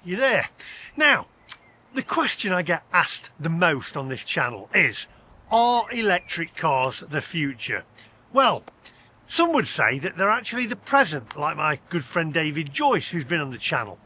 you there. Now, the question I get asked the most on this channel is, are electric cars the future? Well, some would say that they're actually the present, like my good friend David Joyce, who's been on the channel.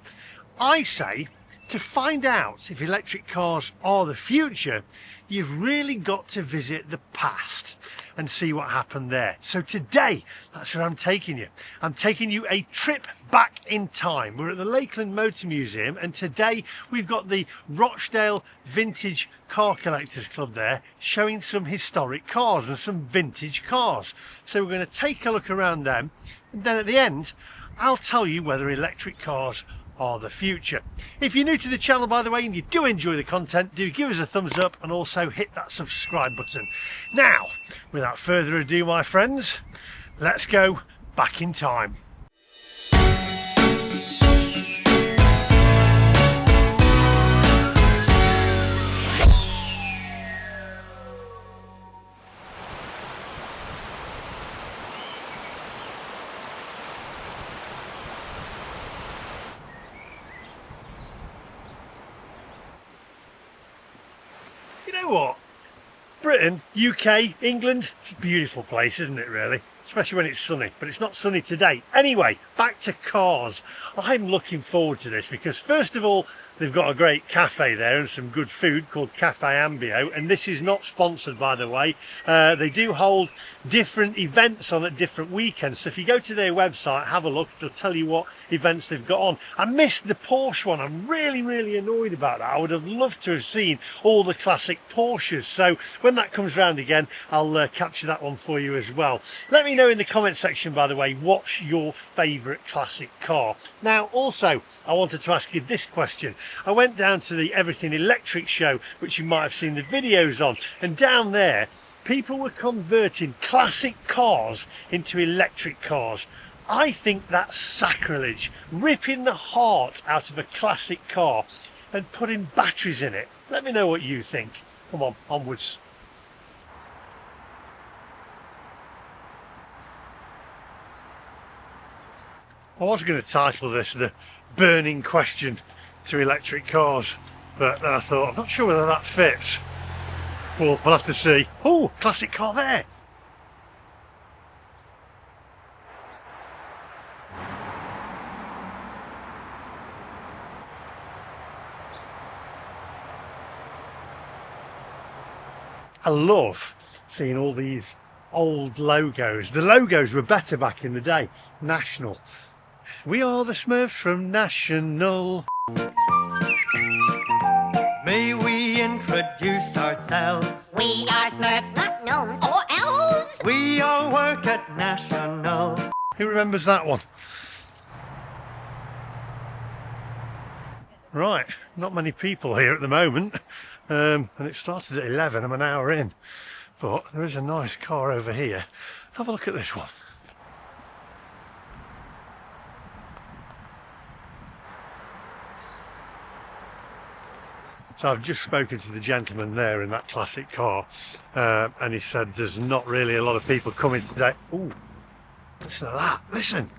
I say, to find out if electric cars are the future, you've really got to visit the past and see what happened there. So today, that's where I'm taking you. I'm taking you a trip back in time. We're at the Lakeland Motor Museum, and today we've got the Rochdale Vintage Car Collectors Club there, showing some historic cars and some vintage cars. So we're going to take a look around them, and then at the end, I'll tell you whether electric cars are the future. If you're new to the channel, by the way, and you do enjoy the content, do give us a thumbs up and also hit that subscribe button. Now, without further ado, my friends, let's go back in time. You know what? Britain, UK, England, it's a beautiful place, isn't it, really? Especially when it's sunny, but it's not sunny today. Anyway, back to cars. I'm looking forward to this because, first of all, they've got a great cafe there and some good food called Cafe Ambio, and this is not sponsored, by the way. They do hold different events on at different weekends, so if you go to their website, have a look, they'll tell you what events they've got on. I missed the Porsche one. I'm really annoyed about that. I would have loved to have seen all the classic Porsches, so when that comes round again, I'll capture that one for you as well. Let me know in the comment section, by the way, what's your favourite classic car. Now, also, I wanted to ask you this question. I went down to the Everything Electric show, which you might have seen the videos on, and down there people were converting classic cars into electric cars. I think that's sacrilege, ripping the heart out of a classic car and putting batteries in it. Let me know what you think. Come on, onwards. I was going to title this the burning question to electric cars, but then I thought, I'm not sure whether that fits. Well, we'll have to see. Oh, classic car there. I love seeing all these old logos. The logos were better back in the day. National. We are the Smurfs from National. May we introduce ourselves? We are Smurfs, not gnomes or elves. We all work at National. Who remembers that one? Right, not many people here at the moment, and it started at 11. I'm an hour in, but there is a nice car over here. Have a look at this one. So I've just spoken to the gentleman there in that classic car, and he said there's not really a lot of people coming today. Ooh, listen to that, listen.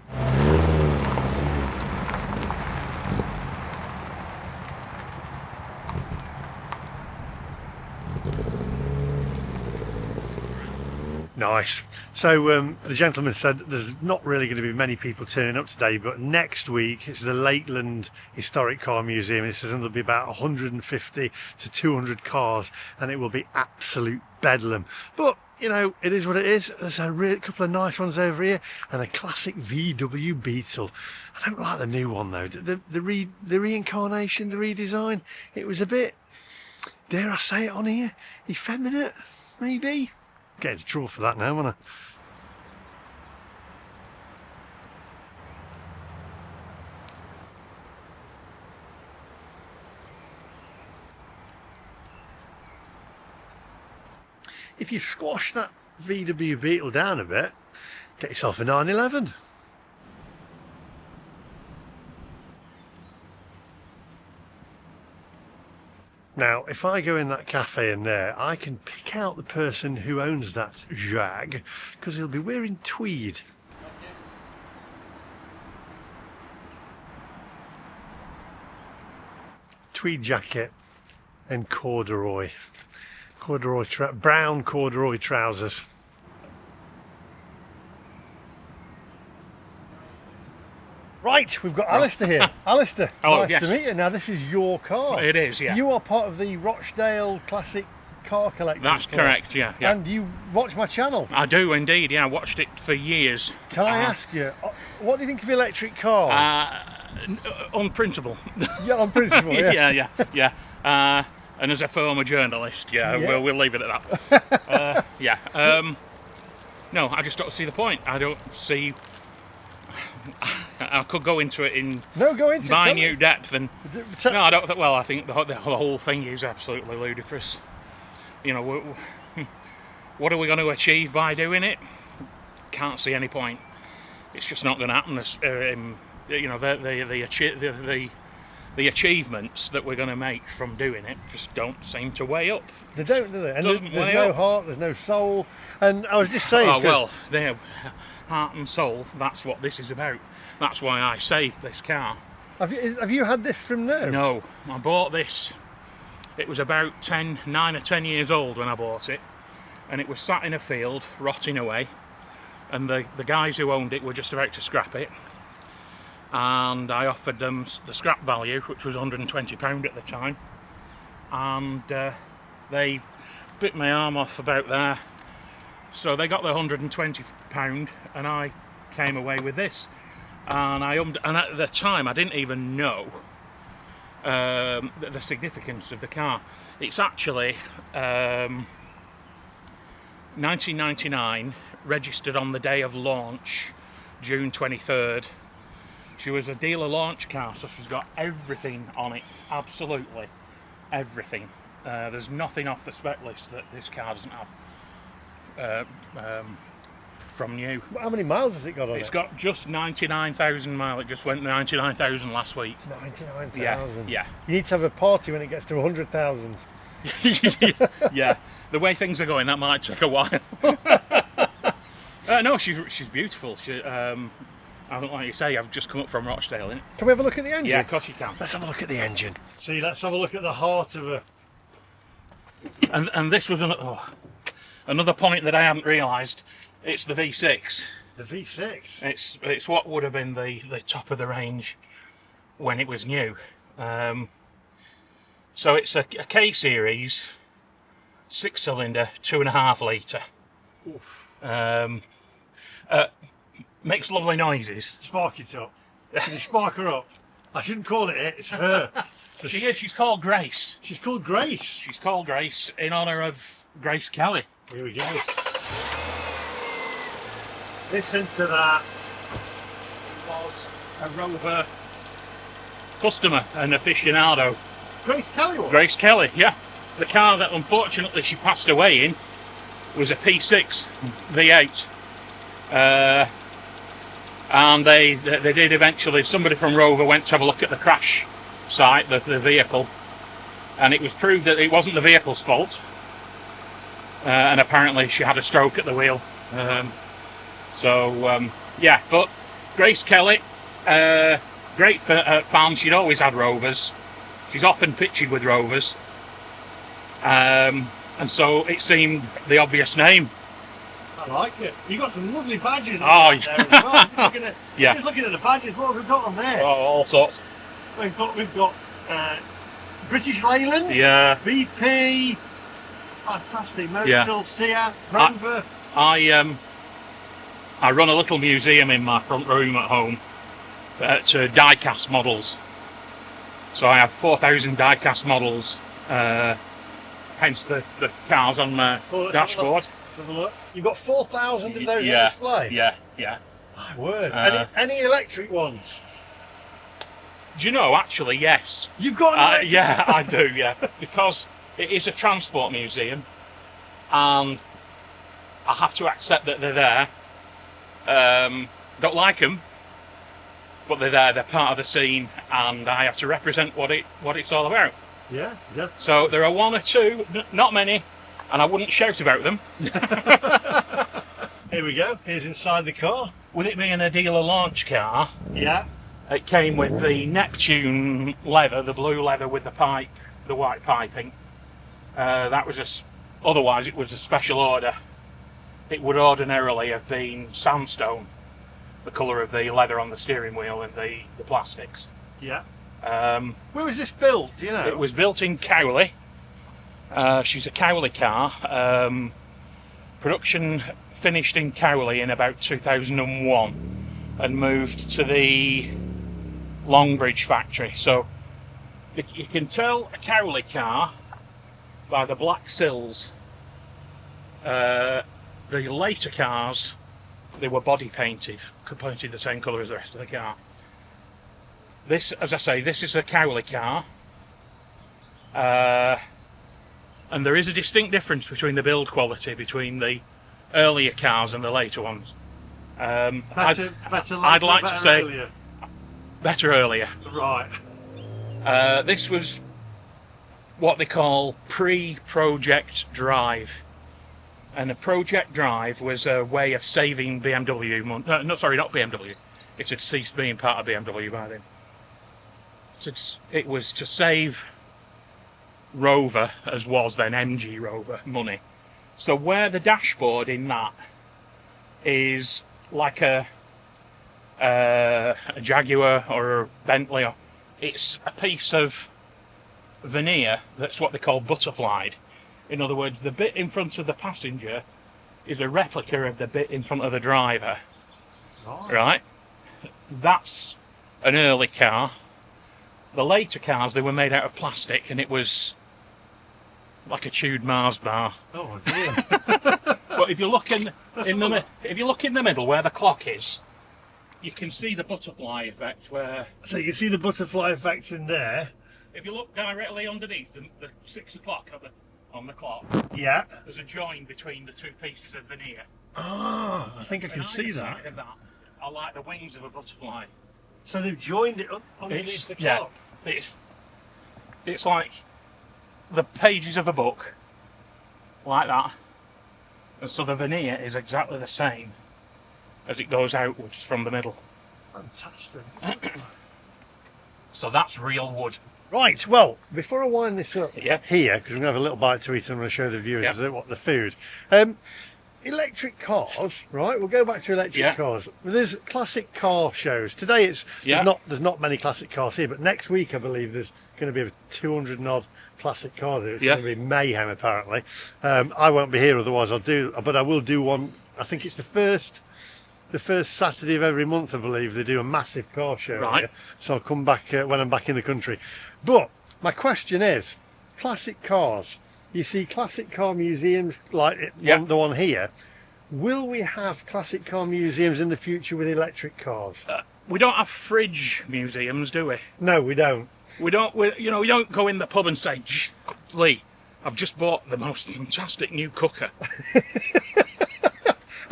Nice. So the gentleman said there's not really going to be many people turning up today, but next week it's the Lakeland Historic Car Museum. He says there'll be about 150 to 200 cars, and it will be absolute bedlam. But you know, it is what it is. There's a couple of nice ones over here, and a classic VW Beetle. I don't like the new one though. The reincarnation, the redesign. It was a bit, dare I say it on here, effeminate, maybe. Get into trouble for that now, won't I? If you squash that VW Beetle down a bit, get yourself a 911. Now, if I go in that cafe in there, I can pick out the person who owns that Jag, because he'll be wearing tweed. tweed jacket and corduroy brown corduroy trousers. Right, we've got Alistair here. Alistair, Hello, nice yes. to meet you. Now, this is your car. It is, yeah. You are part of the Rochdale Classic Car Collectors That's Club. correct, yeah, yeah. And you watch my channel. I do indeed, yeah. I watched it for years. Can I ask you, what do you think of electric cars? Unprintable. Yeah, on principle, yeah. yeah. And as a former journalist, Yeah. we'll leave it at that. Yeah. No, I just don't see the point. I don't see... I could go into it in No, go into it, tell me. minute depth, and Tell- no, I don't. Well, I think the whole thing is absolutely ludicrous. You know, what are we going to achieve by doing it? Can't see any point. It's just not going to happen. You know, the achievements that we're going to make from doing it just don't seem to weigh up. They don't, do they? And Doesn't there's weigh no up. heart, there's no soul. And I was just saying... Oh 'cause- well, there, heart and soul. That's what this is about. That's why I saved this car. Have you had this from now? No, I bought this. It was about 9 or 10 years old when I bought it, and it was sat in a field, rotting away. And the guys who owned it were just about to scrap it. And I offered them the scrap value, which was £120 at the time. And they bit my arm off about there. So they got the £120, and I came away with this. And and at the time I didn't even know the significance of the car. It's actually 1999, registered on the day of launch, June 23rd. She was a dealer launch car, so she's got everything on it, absolutely everything. There's nothing off the spec list that this car doesn't have from new. How many miles has it got on It's it? got just 99,000 miles. It just went 99,000 last week. 99,000. Yeah. You need to have a party when it gets to 100,000. Yeah. The way things are going, that might take a while. No, she's beautiful. I don't like you say, I've just come up from Rochdale, innit? Can we have a look at the engine? Yeah, of course you can. Let's have a look at the engine. See, let's have a look at the heart of her. And this was another point that I hadn't realised. It's the V6. The V6? It's what would have been the top of the range when it was new. So it's a K-series, 6-cylinder, 2.5 litre. Makes lovely noises. Spark it up. Can you spark her up? I shouldn't call it it, it's her. She's called Grace. She's called Grace. She's called Grace in honour of Grace Kelly. Here we go. Listen to that. Was a Rover customer, an aficionado. Grace Kelly was? Grace Kelly, yeah. The car that unfortunately she passed away in was a P6 V8. And they did eventually, somebody from Rover went to have a look at the crash site, the vehicle, and it was proved that it wasn't the vehicle's fault. And apparently she had a stroke at the wheel. Yeah, but Grace Kelly, great fan. She'd always had Rovers. She's often pictured with Rovers. And so it seemed the obvious name. I like it. You got some lovely badges Oh, on there as well. Yeah. Just looking at the badges, what have we got on there? Oh, all sorts. We've got British Leyland, Yeah. VP, fantastic, Yeah. Motul, Seat, Rover. I run a little museum in my front room at home to die-cast models. So I have 4,000 die-cast models, hence the cars on my dashboard. Have a look. You've got 4,000 of those Yeah, on display? yeah. My word. Any electric ones? Do you know, actually, yes. You've got an electric Yeah, I do, yeah. Because it is a transport museum, and I have to accept that they're there. Don't like them, but they're there, they're part of the scene, and I have to represent what it's all about. Yeah. So there are one or two, not many, and I wouldn't shout about them. Here we go. Here's inside the car. With it being a dealer launch car, Yeah. It came with the Neptune leather, the blue leather with the pipe, the white piping. That was otherwise it was a special order. It would ordinarily have been sandstone, the colour of the leather on the steering wheel and the plastics. Yeah. Where was this built, do you know? It was built in Cowley. She's a Cowley car. Production finished in Cowley in about 2001 and moved to the Longbridge factory. So you can tell a Cowley car by the black sills. The later cars, they were body painted the same colour as the rest of the car. This, as I say, this is a Cowley car. And there is a distinct difference between the build quality between the earlier cars and the later ones. Better I'd like to say earlier. Better earlier. Right. This was what they call pre-project drive. And a project drive was a way of saving BMW money. No, sorry, not BMW. It had ceased being part of BMW by then. It was to save Rover, as was then MG Rover, money. So where the dashboard in that is like a Jaguar or a Bentley, it's a piece of veneer that's what they call butterflied. In other words, the bit in front of the passenger is a replica of the bit in front of the driver. Right? That's an early car. The later cars, they were made out of plastic, and it was like a chewed Mars bar. Oh dear. But if you look in the middle where the clock is, you can see the butterfly effect. Where So you can see the butterfly effect in there. if you look directly underneath the 6 o'clock on the clock, Yeah. there's a join between the two pieces of veneer. Ah, I think I can And see either that. side of that are like the wings of a butterfly. So they've joined it up underneath the clock. It's like the pages of a book, like that. And so the veneer is exactly the same as it goes outwards from the middle. Fantastic. So that's real wood. Right, well, before I wind this up Yeah. here, because we're going to have a little bite to eat and I'm going to show the viewers the food. Electric cars, right? We'll go back to electric cars. There's classic car shows. Today there's not many classic cars here, but next week I believe there's going to be 200 and odd classic cars here. It's going to be mayhem apparently. I won't be here otherwise but I will do one. I think it's the first Saturday of every month, I believe, they do a massive car show here. So I'll come back when I'm back in the country. But my question is, classic cars. You see classic car museums like the one here. Will we have classic car museums in the future with electric cars? We don't have fridge museums, do we? No, we don't. We don't go in the pub and say, Lee, I've just bought the most fantastic new cooker.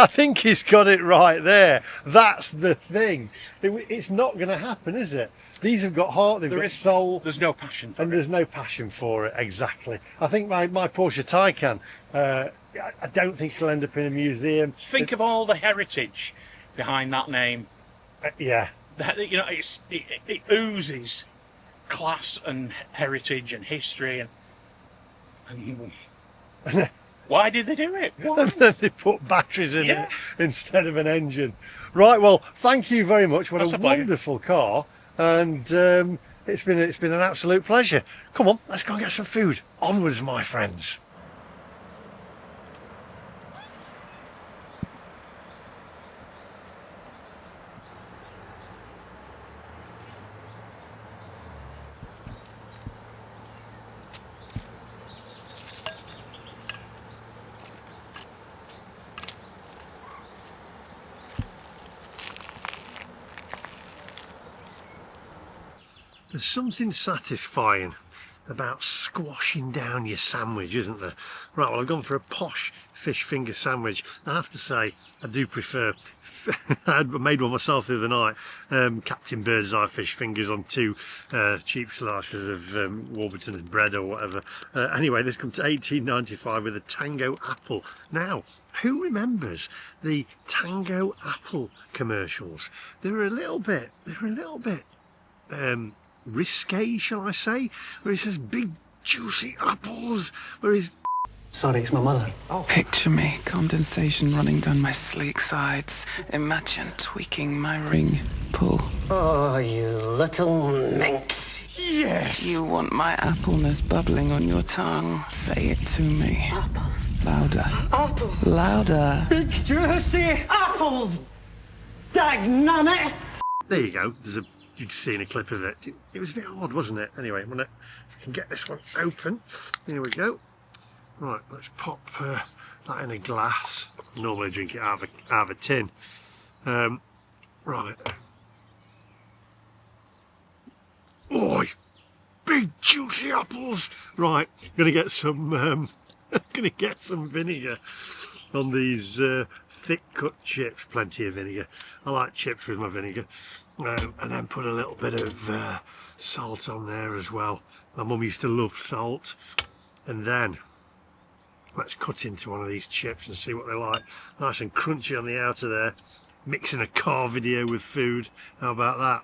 I think he's got it right there. That's the thing. It's not going to happen, is it? These have got heart, they've got soul. There's no passion for it. And there's no passion for it, exactly. I think my Porsche Taycan, I don't think she'll end up in a museum. Think of all the heritage behind that name. Yeah. It oozes class and heritage and history and why did they do it? Why? And then they put batteries in it instead of an engine. Right, well, thank you very much. What a wonderful car. And it's been an absolute pleasure. Come on, let's go and get some food. Onwards, my friends. There's something satisfying about squashing down your sandwich, isn't there? Right, well, I've gone for a posh fish finger sandwich. I have to say, I do prefer, I made one myself the other night, Captain Bird's Eye fish fingers on 2 cheap slices of Warburton's bread or whatever. Anyway, this comes to £18.95 with a Tango apple. Now, who remembers the Tango apple commercials? They were a little bit risque, shall I say, where he says big juicy apples, where he's... Sorry, it's my mother. Picture me, condensation running down my sleek sides. Imagine tweaking my ring. Pull. Oh, you little minx. Yes! You want my appleness bubbling on your tongue. Say it to me. Apples. Louder. Apples. Louder. Big juicy apples. Dagnamit. There you go. You'd seen a clip of it. It was a bit odd, wasn't it? Anyway, if I can get this one open. Here we go. Right, let's pop that in a glass. Normally drink it out of a tin. Right. Oh, big juicy apples. Right, gonna get some vinegar on these thick cut chips. Plenty of vinegar. I like chips with my vinegar. And then put a little bit of salt on there as well. My mum used to love salt. And then let's cut into one of these chips and see what they're like. Nice and crunchy on the outer there. Mixing a car video with food. How about that?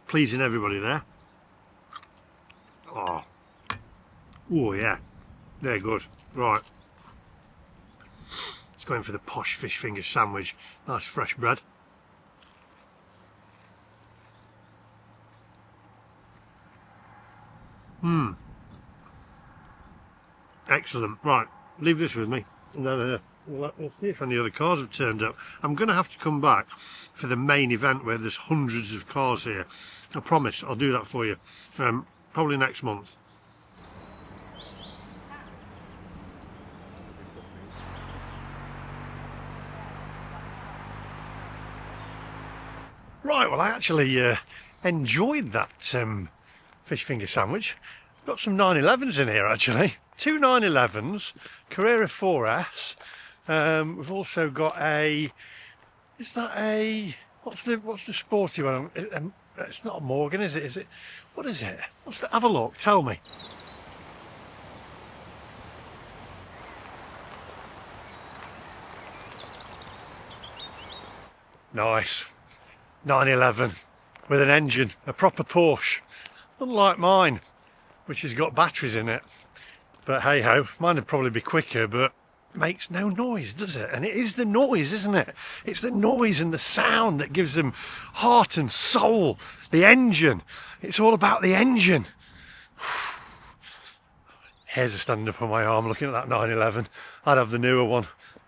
Pleasing everybody there. Oh yeah, they're good. Right, let's go in for the posh fish finger sandwich. Nice fresh bread. Excellent. Right, leave this with me, and then we'll see if any other cars have turned up. I'm going to have to come back for the main event where there's hundreds of cars here. I promise I'll do that for you, probably next month. Right, well, I actually enjoyed that fish finger sandwich. Got some 911s in here actually. 2 911s, Carrera 4S. We've also got a... Is that a... What's the sporty one? It's not a Morgan, is it? Is it? What is it? What's the... Have a look. Tell me. Nice. 911 with an engine, a proper Porsche, unlike mine, which has got batteries in it. But hey ho, mine would probably be quicker, but makes no noise, does it? And it is the noise, isn't it? It's the noise and the sound that gives them heart and soul. The engine, it's all about the engine. Hairs are standing up on my arm looking at that 911. I'd have the newer one.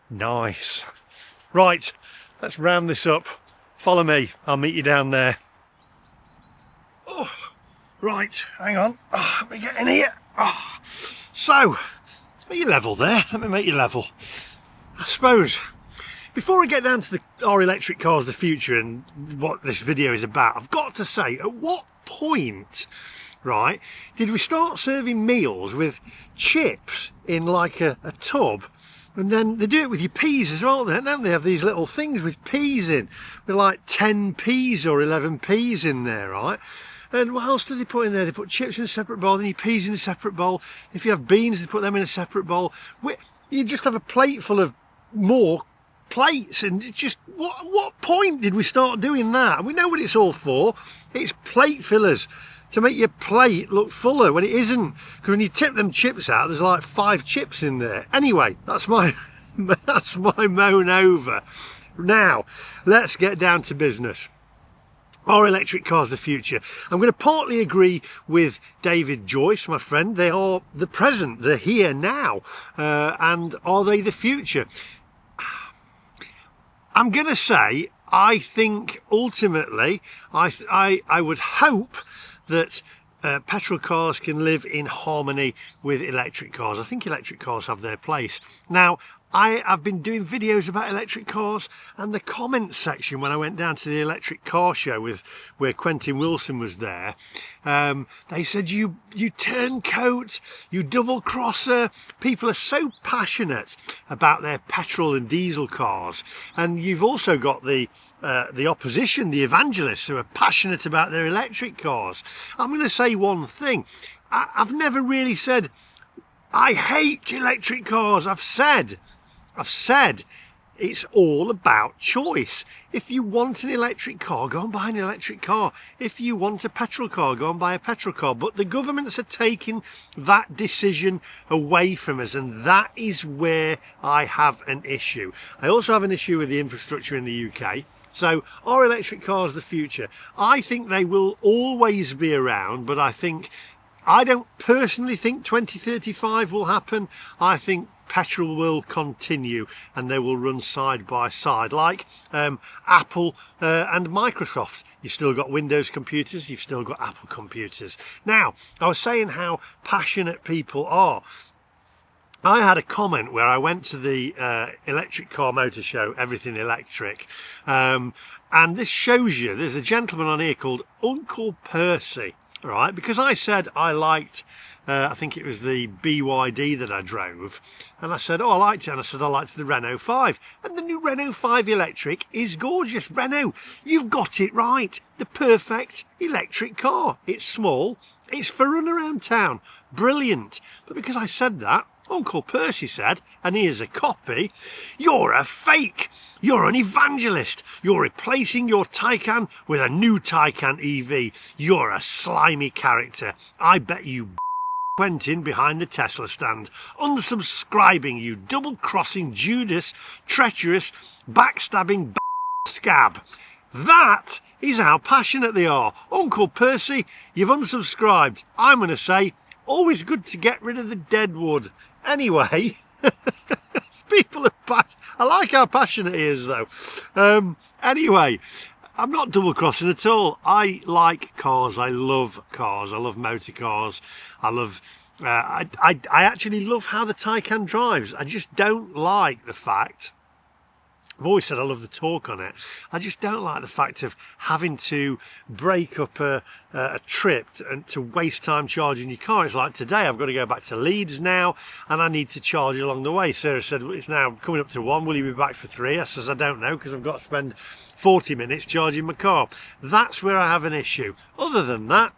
Nice. Right, let's round this up. Follow me, I'll meet you down there. Oh, right, hang on. Oh, let me get in here. Oh. So, are you level there? Let me make you level. I suppose, before I get down to our electric cars, the future, and what this video is about, I've got to say, at what point, right, did we start serving meals with chips in like a tub? And then they do it with your peas as well, don't they? Have these little things with peas in, with like 10 peas or 11 peas in there, right? And what else do they put in there? They put chips in a separate bowl, then your peas in a separate bowl. If you have beans, they put them in a separate bowl. You just have a plate full of more plates, and it's just, what point did we start doing that? And we know what it's all for. It's plate fillers, to make your plate look fuller when it isn't. Because when you tip them chips out, there's like 5 chips in there. Anyway, that's my moan over. Now, let's get down to business. Are electric cars the future? I'm going to partly agree with David Joyce, my friend. They are the present, they're here now. And are they the future? I'm going to say, I think ultimately, I would hope that petrol cars can live in harmony with electric cars. I think electric cars have their place. Now, I have been doing videos about electric cars, and the comments section when I went down to the electric car show where Quentin Wilson was there, they said you turncoat, you double crosser. People are so passionate about their petrol and diesel cars, and you've also got the opposition, the evangelists, who are passionate about their electric cars. I'm going to say one thing. I've never really said I hate electric cars. I've said it's all about choice. If you want an electric car, go and buy an electric car. If you want a petrol car, go and buy a petrol car. But the governments are taking that decision away from us, and that is where I have an issue. I also have an issue with the infrastructure in the UK. So are electric cars the future? I think they will always be around, but I don't personally think 2035 will happen. I think petrol will continue and they will run side by side, like Apple and Microsoft. You've still got Windows computers, you've still got Apple computers. Now, I was saying how passionate people are. I had a comment where I went to the electric car motor show, Everything Electric, and this shows you, there's a gentleman on here called Uncle Percy. Right, because I said I liked, I think it was the BYD that I drove, and I said, oh, I liked it, and I said I liked the Renault 5, and the new Renault 5 electric is gorgeous. Renault, you've got it right, the perfect electric car. It's small, it's for run around town, brilliant. But because I said that, Uncle Percy said, and here's a copy, you're a fake, you're an evangelist, you're replacing your Taycan with a new Taycan EV, you're a slimy character, I bet you Quentin behind the Tesla stand, unsubscribing, you double-crossing Judas, treacherous, backstabbing scab. That is how passionate they are. Uncle Percy, you've unsubscribed. I'm going to say, always good to get rid of the dead wood. Anyway, people are I like how passionate he is, though. Anyway, I'm not double crossing at all. I like cars. I love cars. I love motor cars. I love. I actually love how the Taycan drives. I just don't like the fact. I've always said I love the torque on it. I just don't like the fact of having to break up a trip and to waste time charging your car. It's like today I've got to go back to Leeds now and I need to charge along the way. Sarah said, well, it's now coming up to 1, will you be back for 3? I says, I don't know, because I've got to spend 40 minutes charging my car. That's where I have an issue. Other than that,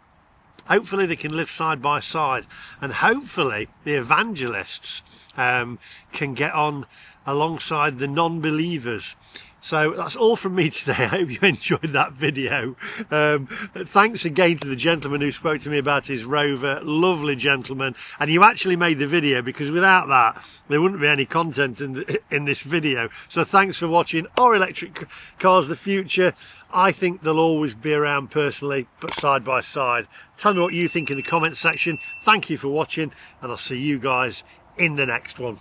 hopefully they can live side by side, and hopefully the evangelists can get on alongside the non-believers. So that's all from me today. I hope you enjoyed that video. Thanks again to the gentleman who spoke to me about his Rover. Lovely gentleman. And you actually made the video, because without that there wouldn't be any content in this video. So thanks for watching. Are electric cars the future? I think they'll always be around personally, but side by side. Tell me what you think in the comments section. Thank you for watching, and I'll see you guys in the next one.